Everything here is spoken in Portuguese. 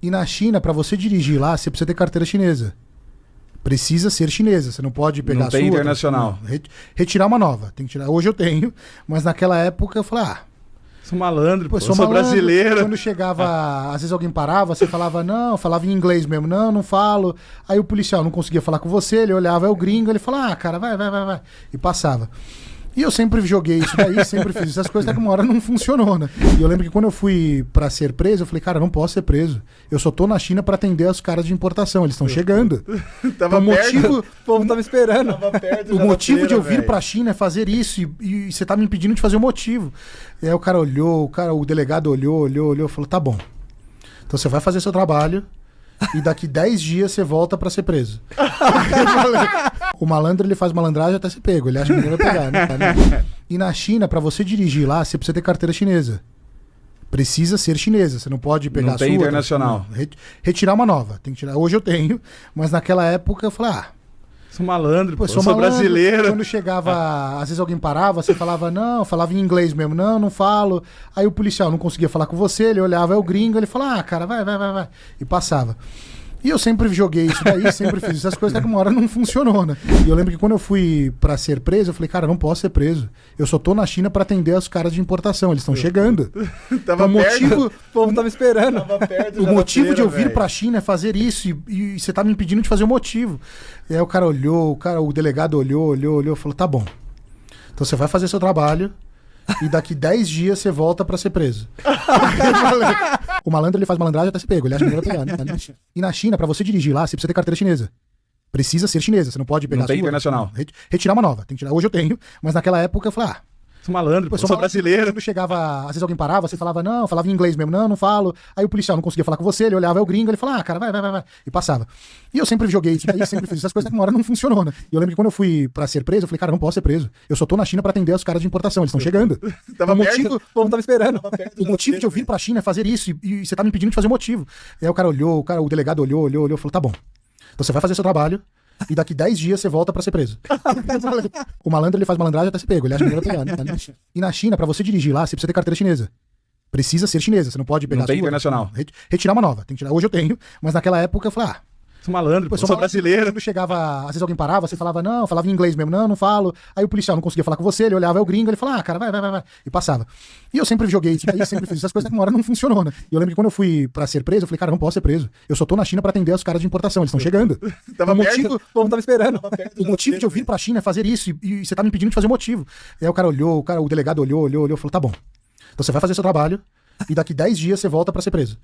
E na China, para você dirigir lá, você precisa ter carteira chinesa. Precisa ser chinesa, você não pode pegar não tem a sua. internacional. Não, retirar uma nova. Tem que tirar. Hoje eu tenho, mas naquela época eu falei, Sou malandro, pô, eu sou brasileiro. Quando chegava, às vezes alguém parava, você falava, não, falava em inglês mesmo, não falo. Aí o policial não conseguia falar com você, ele olhava, é o gringo, ele falava, cara, vai. E passava. E eu sempre joguei isso daí, sempre fiz essas coisas, até que uma hora não funcionou, né? E eu lembro que quando eu fui pra ser preso, eu falei, cara, eu não posso ser preso. Eu só tô na China pra atender os caras de importação, eles estão chegando. Tava então, o povo tava esperando. O motivo de eu vir pra China é fazer isso, e você tá me impedindo de fazer o motivo. E aí o cara olhou, o delegado olhou, falou, tá bom. Então você vai fazer seu trabalho, e daqui 10 dias você volta pra ser preso. O malandro, ele faz malandragem até ser pego. Ele acha que ninguém vai pegar, né? E na China, pra você dirigir lá, você precisa ter carteira chinesa. Precisa ser chinesa. Você não pode pegar não a sua. Tem internacional. Não, retirar uma nova. Tem que tirar. Hoje eu tenho, mas naquela época eu falei, sou malandro, pô, eu sou malandro. brasileiro. Quando chegava, às vezes alguém parava, você falava, não, falava em inglês mesmo, não falo. Aí o policial não conseguia falar com você, ele olhava, é o gringo, ele falava, cara, vai. E passava. E eu sempre joguei isso daí, sempre fiz essas coisas, até que uma hora não funcionou, né? E eu lembro que quando eu fui pra ser preso, eu falei, cara, eu não posso ser preso. Eu só tô na China pra atender os caras de importação, eles estão chegando. Tava então, o povo tava esperando. O motivo de eu vir pra China é fazer isso, e você tá me impedindo de fazer o motivo. E aí o cara olhou, o delegado olhou, falou, tá bom. Então você vai fazer seu trabalho, e daqui 10 dias você volta pra ser preso. O malandro, ele faz malandragem até ser pego, ele acha que ninguém vai pegar, né? E na China, pra você dirigir lá, você precisa ter carteira chinesa. Precisa ser chinesa, você não pode pegar não a sua. Tem internacional. Não, retirar uma nova. Tem que tirar. Hoje eu tenho, mas naquela época eu falei, sou malandro, pô, eu sou brasileiro. Quando chegava, às vezes alguém parava, você falava, não, falava em inglês mesmo, não falo. Aí o policial não conseguia falar com você, ele olhava, é o gringo, ele falava, cara, vai. E passava. E eu sempre joguei isso daí, sempre fiz essas coisas, até que uma hora não funcionou, né? E eu lembro que quando eu fui pra ser preso, eu falei, cara, eu não posso ser preso. Eu só tô na China pra atender os caras de importação, eles estão chegando. Tava então, o povo tava esperando. O motivo de eu vir pra China é fazer isso, e você tá me impedindo de fazer o motivo. E aí o cara olhou, o delegado olhou, falou, tá bom. Então você vai fazer seu trabalho, e daqui 10 dias você volta pra ser preso. O malandro, ele faz malandragem até ser pego, ele acha que ninguém vai pegar, né? E na China, pra você dirigir lá, você precisa ter carteira chinesa. Precisa ser chinesa, você não pode pegar não a tem sua. internacional. Não, retirar uma nova. Tem que tirar. Hoje eu tenho, mas naquela época eu falei, sou malandro, pô, eu sou brasileiro. Quando chegava, às vezes alguém parava, você falava, não, falava em inglês mesmo, não falo. Aí o policial não conseguia falar com você, ele olhava, é o gringo, ele falava, cara, vai. E passava. E eu sempre joguei isso daí, sempre fiz essas coisas, até que uma hora não funcionou, né? E eu lembro que quando eu fui pra ser preso, eu falei, cara, eu não posso ser preso. Eu só tô na China pra atender os caras de importação, eles estão chegando. Tava então, o povo tava esperando. O motivo de eu vir pra China é fazer isso, e você tá me impedindo de fazer o motivo. E aí o cara olhou, o delegado olhou, falou, tá bom. Então você vai fazer seu trabalho, e daqui 10 dias você volta pra ser preso.